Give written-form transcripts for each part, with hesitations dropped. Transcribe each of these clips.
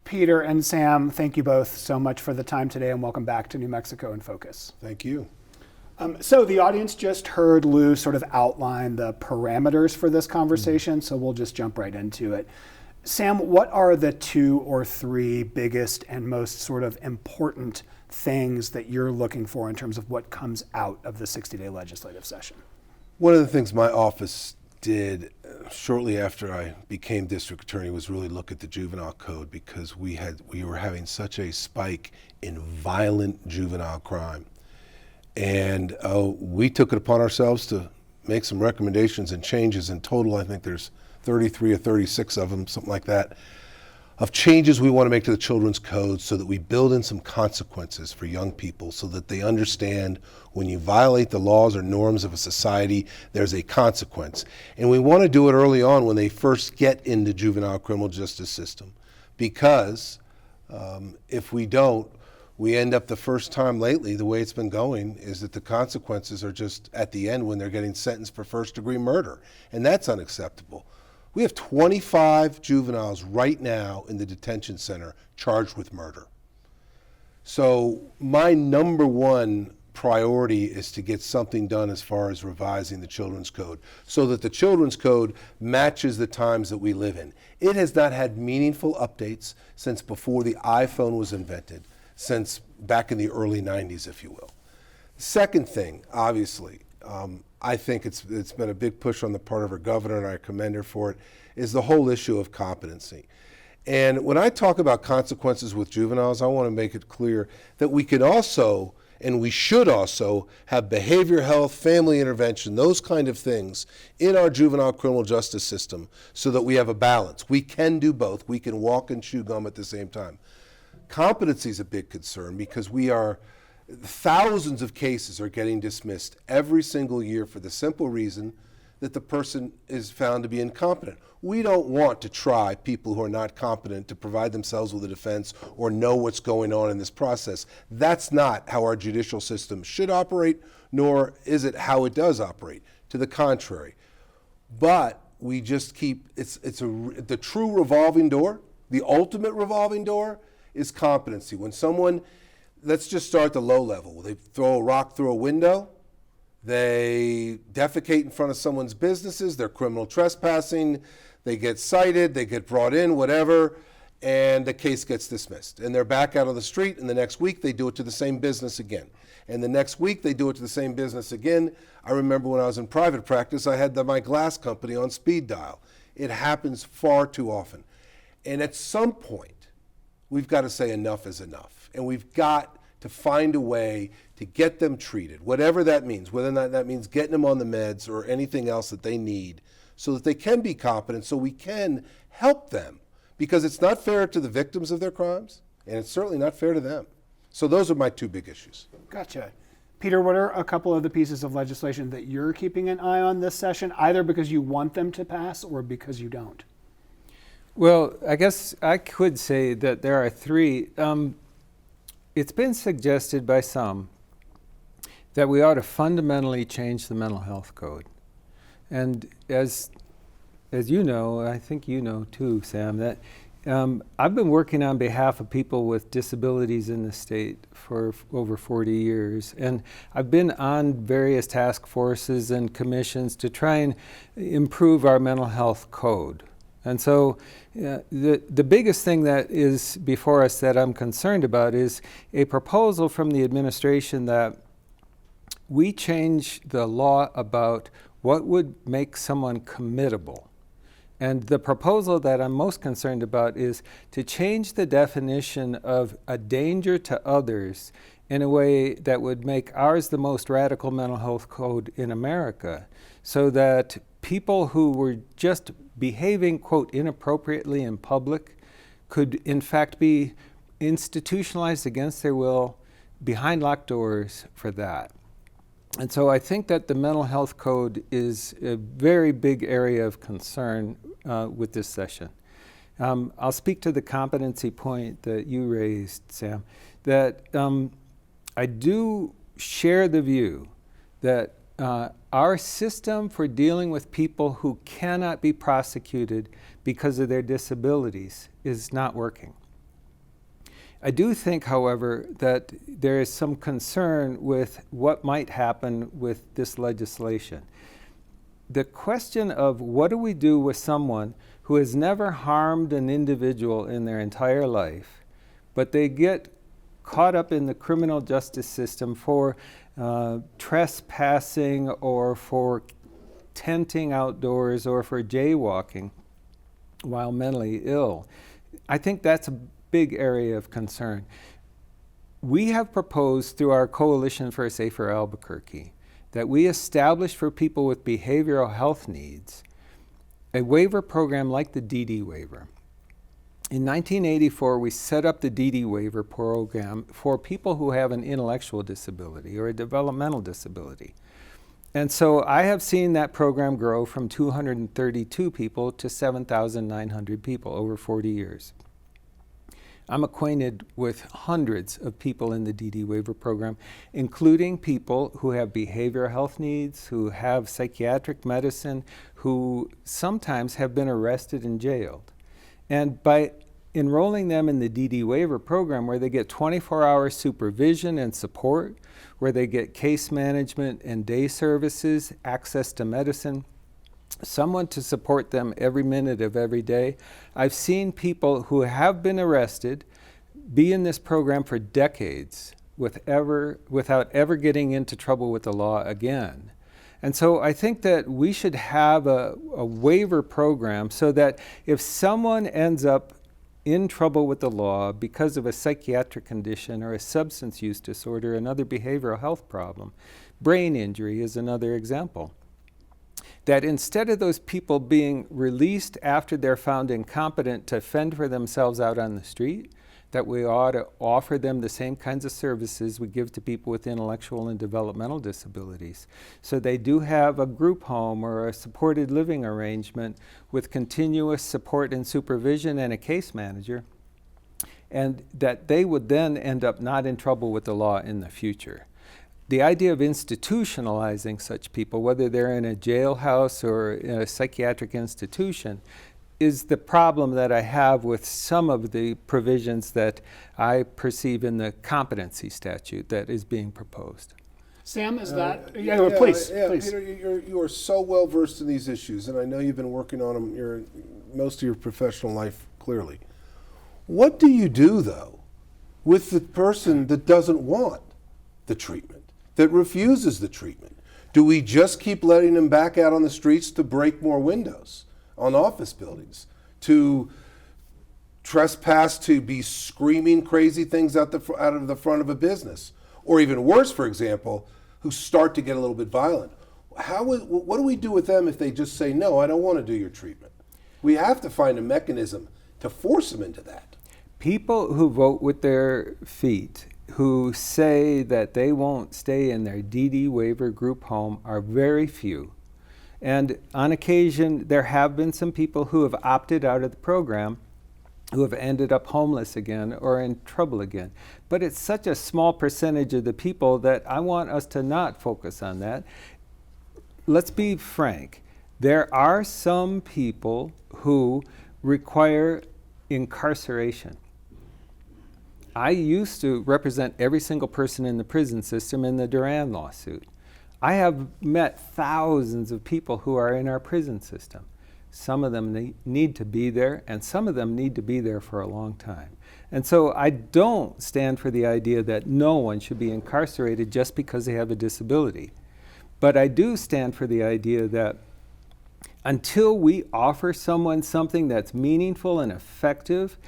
Peter and Sam, thank you both so much for the time today, and welcome back to New Mexico in Focus. Thank you. So the audience just heard Lou sort of outline the parameters for this conversation, so we'll just jump right into it. Sam, what are the 2 or 3 biggest and most sort of important things that you're looking for in terms of what comes out of the 60-day legislative session? One of the things my office did shortly after I became district attorney was really look at the juvenile code, because we were having such a spike in violent juvenile crime. And we took it upon ourselves to make some recommendations and changes. In total, I think there's 33 or 36 of them, something like that, of changes we want to make to the children's code so that we build in some consequences for young people so that they understand when you violate the laws or norms of a society, there's a consequence. And we want to do it early on when they first get in the juvenile criminal justice system, because if we don't, we end up the first time lately, the way it's been going, is that the consequences are just at the end when they're getting sentenced for first-degree murder, and that's unacceptable. We have 25 juveniles right now in the detention center charged with murder. So my number one priority is to get something done as far as revising the children's code so that the children's code matches the times that we live in. It has not had meaningful updates since before the iPhone was invented, since back in the early 90s, if you will. Second thing, obviously, I think it's been a big push on the part of our governor, and I commend her for it, is the whole issue of competency. And when I talk about consequences with juveniles, I want to make it clear that we can also, and we should also, have behavior health, family intervention, those kind of things in our juvenile criminal justice system so that we have a balance. We can do both. We can walk and chew gum at the same time. Competency is a big concern because thousands of cases are getting dismissed every single year for the simple reason that the person is found to be incompetent. We don't want to try people who are not competent to provide themselves with a defense or know what's going on in this process. That's not how our judicial system should operate, nor is it how it does operate. To the contrary. But we just keep, the true revolving door, the ultimate revolving door is competency. When someone, let's just start at the low level. They throw a rock through a window, they defecate in front of someone's businesses, they're criminal trespassing, they get cited, they get brought in, whatever, and the case gets dismissed. And they're back out on the street, and the next week they do it to the same business again. And the next week they do it to the same business again. I remember when I was in private practice, I had my glass company on speed dial. It happens far too often. And at some point, we've got to say enough is enough. And we've got to find a way to get them treated, whatever that means, whether or not that means getting them on the meds or anything else that they need so that they can be competent, so we can help them. Because it's not fair to the victims of their crimes, and it's certainly not fair to them. So those are my 2 big issues. Gotcha. Peter, what are a couple of the pieces of legislation that you're keeping an eye on this session, either because you want them to pass or because you don't? Well, I guess I could say that there are 3. It's been suggested by some that we ought to fundamentally change the mental health code. And as you know, I think you know too, Sam, that I've been working on behalf of people with disabilities in the state for over 40 years. And I've been on various task forces and commissions to try and improve our mental health code. And so the biggest thing that is before us that I'm concerned about is a proposal from the administration that we change the law about what would make someone committable. And the proposal that I'm most concerned about is to change the definition of a danger to others in a way that would make ours the most radical mental health code in America, so that people who were just behaving, quote, inappropriately in public could in fact be institutionalized against their will behind locked doors for that. And so I think that the mental health code is a very big area of concern with this session. I'll speak to the competency point that you raised, Sam, that I do share the view that our system for dealing with people who cannot be prosecuted because of their disabilities is not working. I do think, however, that there is some concern with what might happen with this legislation. The question of what do we do with someone who has never harmed an individual in their entire life, but they get caught up in the criminal justice system for trespassing or for tenting outdoors or for jaywalking while mentally ill. I think that's a big area of concern. We have proposed through our Coalition for a Safer Albuquerque that we establish for people with behavioral health needs a waiver program like the DD waiver. In 1984, we set up the DD waiver program for people who have an intellectual disability or a developmental disability. And so I have seen that program grow from 232 people to 7,900 people over 40 years. I'm acquainted with hundreds of people in the DD waiver program, including people who have behavioral health needs, who have psychiatric medicine, who sometimes have been arrested and jailed. And by enrolling them in the DD waiver program, where they get 24-hour supervision and support, where they get case management and day services, access to medicine, someone to support them every minute of every day. I've seen people who have been arrested be in this program for decades without ever getting into trouble with the law again. And so I think that we should have a waiver program so that if someone ends up in trouble with the law because of a psychiatric condition or a substance use disorder, another behavioral health problem, brain injury is another example, that instead of those people being released after they're found incompetent to fend for themselves out on the street, that we ought to offer them the same kinds of services we give to people with intellectual and developmental disabilities. So they do have a group home or a supported living arrangement with continuous support and supervision and a case manager, and that they would then end up not in trouble with the law in the future. The idea of institutionalizing such people, whether they're in a jailhouse or in a psychiatric institution, is the problem that I have with some of the provisions that I perceive in the competency statute that is being proposed. Sam, is that? Please. Please. Peter, you are so well versed in these issues, and I know you've been working on them most of your professional life, clearly. What do you do, though, with the person that doesn't want the treatment, that refuses the treatment? Do we just keep letting them back out on the streets to break more windows on office buildings, to trespass, to be screaming crazy things out of the front of a business? Or even worse, for example, who start to get a little bit violent. What do we do with them if they just say, no, I don't want to do your treatment? We have to find a mechanism to force them into that. People who vote with their feet, who say that they won't stay in their DD waiver group home, are very few. And on occasion, there have been some people who have opted out of the program, who have ended up homeless again or in trouble again. But it's such a small percentage of the people that I want us to not focus on that. Let's be frank. There are some people who require incarceration. I used to represent every single person in the prison system in the Duran lawsuit. I have met thousands of people who are in our prison system. Some of them need to be there, and some of them need to be there for a long time. And so I don't stand for the idea that no one should be incarcerated just because they have a disability. But I do stand for the idea that until we offer someone something that's meaningful and effective,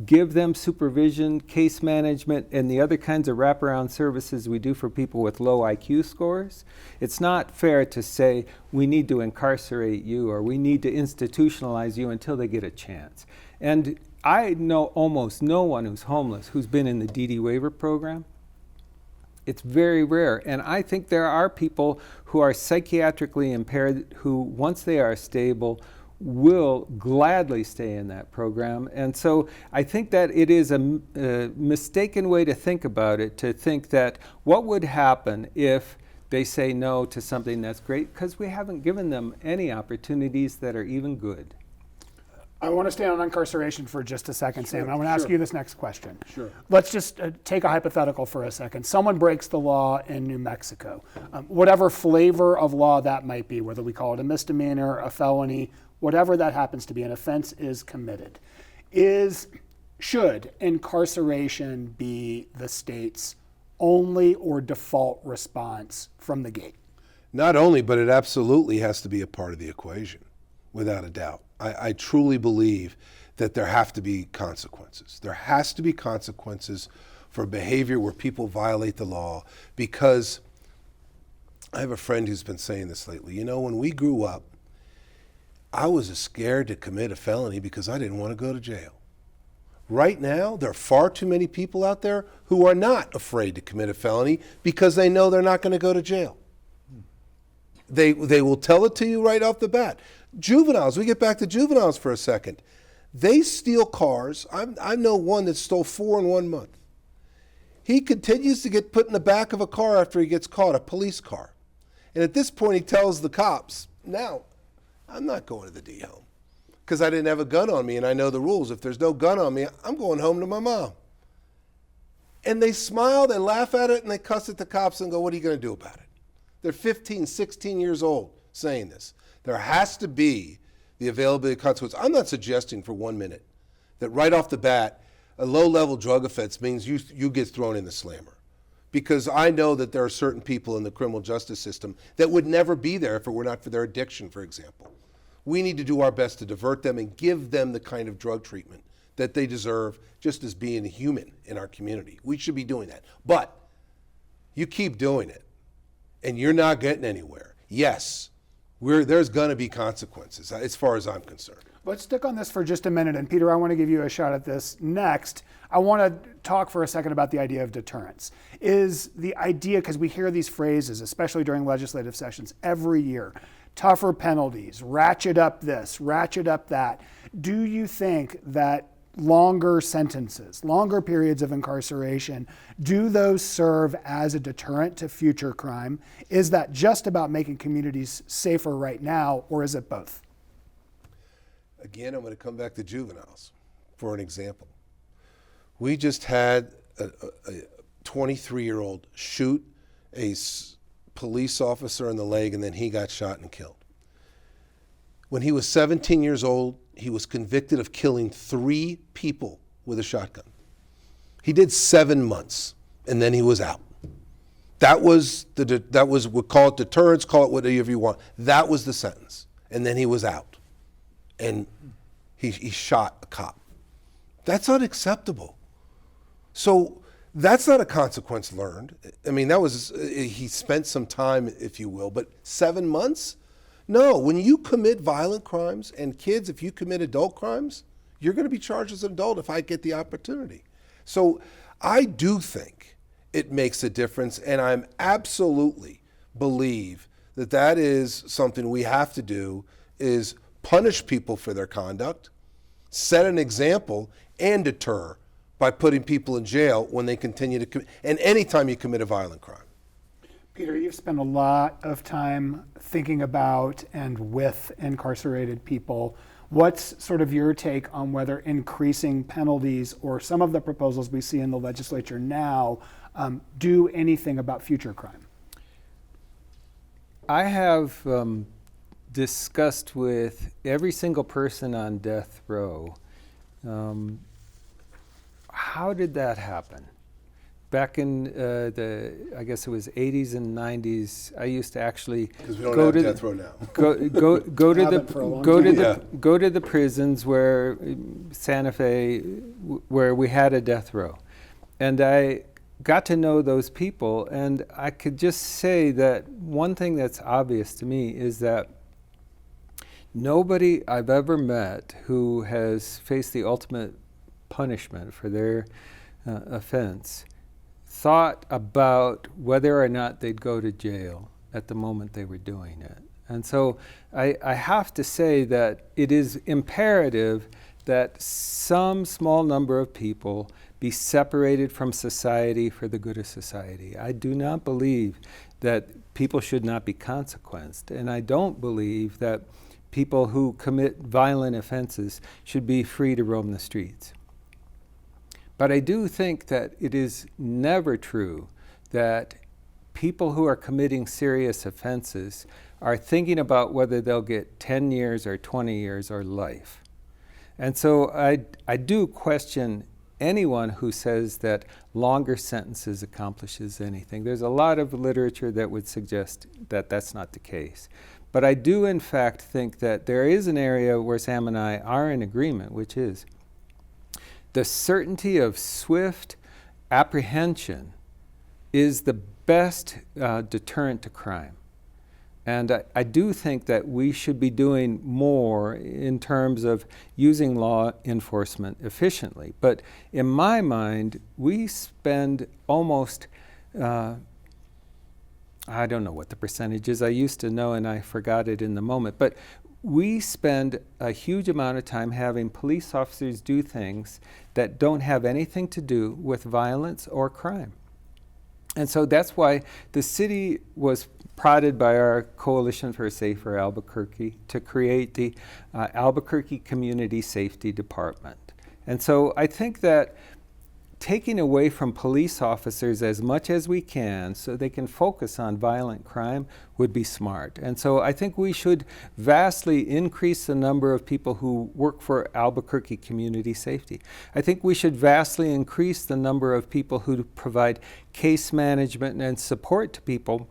give them supervision, case management, and the other kinds of wraparound services we do for people with low IQ scores, it's not fair to say we need to incarcerate you or we need to institutionalize you until they get a chance. And I know almost no one who's homeless who's been in the DD waiver program. It's very rare. And I think there are people who are psychiatrically impaired who, once they are stable, will gladly stay in that program. And so I think that it is a mistaken way to think about it, to think that what would happen if they say no to something that's great, because we haven't given them any opportunities that are even good. I want to stay on incarceration for just a second, Sam. Sure, I want to ask sure. you this next question. Sure. Let's just take a hypothetical for a second. Someone breaks the law in New Mexico, whatever flavor of law that might be, whether we call it a misdemeanor, a felony, whatever that happens to be, an offense is committed. Should incarceration be the state's only or default response from the gate? Not only, but it absolutely has to be a part of the equation, without a doubt. I truly believe that there have to be consequences. There has to be consequences for behavior where people violate the law, because I have a friend who's been saying this lately. You know, when we grew up, I was scared to commit a felony because I didn't want to go to jail. Right now, there are far too many people out there who are not afraid to commit a felony because they know they're not going to go to jail. They will tell it to you right off the bat. Juveniles, we get back to juveniles for a second. They steal cars. I know one that stole 4 in 1 month. He continues to get put in the back of a car after he gets caught, a police car. And at this point, he tells the cops, now, I'm not going to the D home because I didn't have a gun on me and I know the rules. If there's no gun on me, I'm going home to my mom. And they smile, they laugh at it, and they cuss at the cops and go, what are you going to do about it? They're 15, 16 years old saying this. There has to be the availability of consequence. I'm not suggesting for 1 minute that right off the bat, a low-level drug offense means you get thrown in the slammer. Because I know that there are certain people in the criminal justice system that would never be there if it were not for their addiction, for example. We need to do our best to divert them and give them the kind of drug treatment that they deserve just as being human in our community. We should be doing that. But you keep doing it, and you're not getting anywhere. Yes, there's going to be consequences as far as I'm concerned. Let's stick on this for just a minute. And Peter, I want to give you a shot at this next. I want to talk for a second about the idea of deterrence. Is the idea, because we hear these phrases, especially during legislative sessions every year, tougher penalties, ratchet up this, ratchet up that. Do you think that longer sentences, longer periods of incarceration, do those serve as a deterrent to future crime? Is that just about making communities safer right now, or is it both? Again, I'm going to come back to juveniles for an example. We just had a 23-year-old shoot a police officer in the leg, and then he got shot and killed. When he was 17 years old, he was convicted of killing 3 people with a shotgun. He did 7 months, and then he was out. That was we'll call it deterrence, call it whatever you want. That was the sentence, and then he was out, and he shot a cop. That's unacceptable. So that's not a consequence learned. I mean, he spent some time, if you will, but 7 months? No, when you commit violent crimes, and kids, if you commit adult crimes, you're going to be charged as an adult if I get the opportunity. So I do think it makes a difference, and I'm absolutely believe that that is something we have to do, is punish people for their conduct, set an example, and deter by putting people in jail when they continue to commit, and anytime you commit a violent crime. Peter, you've spent a lot of time thinking about and with incarcerated people. What's sort of your take on whether increasing penalties or some of the proposals we see in the legislature now do anything about future crime? I have discussed with every single person on death row, how did that happen? Back in I guess it was 80s and 90s, I used to actually go to death row now. go to the prisons where Santa Fe, where we had a death row, and I got to know those people, and I could just say that one thing that's obvious to me is that nobody I've ever met who has faced the ultimate punishment for their offense thought about whether or not they'd go to jail at the moment they were doing it. And so I have to say that it is imperative that some small number of people be separated from society for the good of society. I do not believe that people should not be consequenced, and I don't believe that people who commit violent offenses should be free to roam the streets. But I do think that it is never true that people who are committing serious offenses are thinking about whether they'll get 10 years or 20 years or life. And so I do question anyone who says that longer sentences accomplishes anything. There's a lot of literature that would suggest that that's not the case. But I do in fact think that there is an area where Sam and I are in agreement, which is the certainty of swift apprehension is the best deterrent to crime. And I do think that we should be doing more in terms of using law enforcement efficiently. But in my mind, we spend almost, I don't know what the percentage is. I used to know and I forgot it in the moment. But we spend a huge amount of time having police officers do things that don't have anything to do with violence or crime. And so that's why the city was prodded by our Coalition for a Safer Albuquerque to create the Albuquerque Community Safety Department. And so I think that taking away from police officers as much as we can so they can focus on violent crime would be smart. And so I think we should vastly increase the number of people who work for Albuquerque Community Safety. I think we should vastly increase the number of people who provide case management and support to people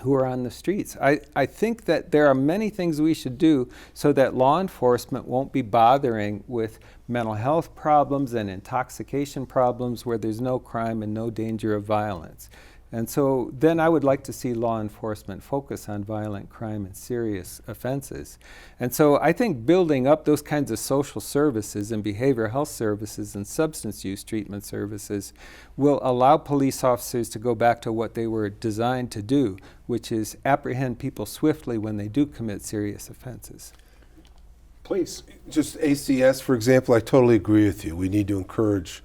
who are on the streets. I think that there are many things we should do so that law enforcement won't be bothering with mental health problems and intoxication problems where there's no crime and no danger of violence. And so then I would like to see law enforcement focus on violent crime and serious offenses. And so I think building up those kinds of social services and behavioral health services and substance use treatment services will allow police officers to go back to what they were designed to do, which is apprehend people swiftly when they do commit serious offenses. Please. Just ACS, for example, I totally agree with you. We need to encourage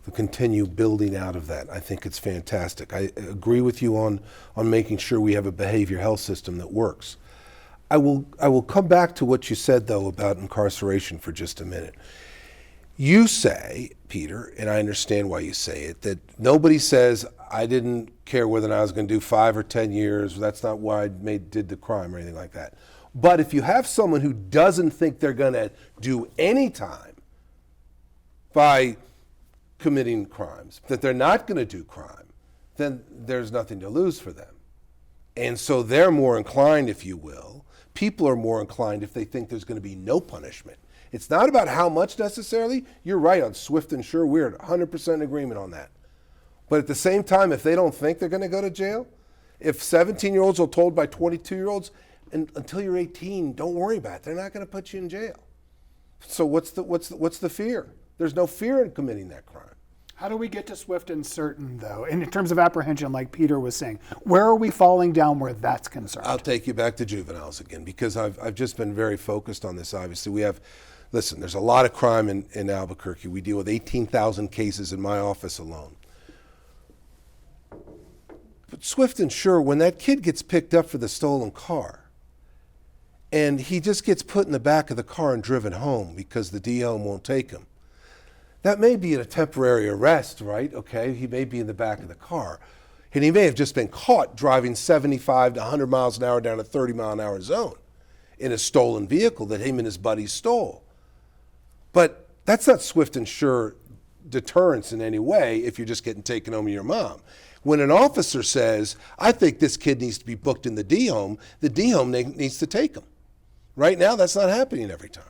the continued building out of that. I think it's fantastic. I agree with you on making sure we have a behavior health system that works. I will come back to what you said, though, about incarceration for just a minute. You say, Peter, and I understand why you say it, that nobody says, I didn't care whether or not I was going to do 5 or 10 years, that's not why I did the crime or anything like that. But if you have someone who doesn't think they're going to do any time by committing crimes, that they're not going to do crime, then there's nothing to lose for them. And so they're more inclined, if you will, people are more inclined if they think there's going to be no punishment. It's not about how much necessarily. You're right on swift and sure. We're 100% in agreement on that. But at the same time, if they don't think they're going to go to jail, if 17-year-olds are told by 22-year-olds, and until you're 18, don't worry about it. They're not going to put you in jail. So what's the fear? There's no fear in committing that crime. How do we get to swift and certain, though? And in terms of apprehension, like Peter was saying, where are we falling down where that's concerned? I'll take you back to juveniles again, because I've just been very focused on this. Obviously, listen, there's a lot of crime in Albuquerque. We deal with 18,000 cases in my office alone. But swift and sure, when that kid gets picked up for the stolen car, and he just gets put in the back of the car and driven home because the D-home won't take him, that may be a temporary arrest, right? Okay, he may be in the back of the car. And he may have just been caught driving 75 to 100 miles an hour down a 30-mile-an-hour zone in a stolen vehicle that him and his buddies stole. But that's not swift and sure deterrence in any way if you're just getting taken home with your mom. When an officer says, I think this kid needs to be booked in the D-home needs to take him. Right now, that's not happening every time.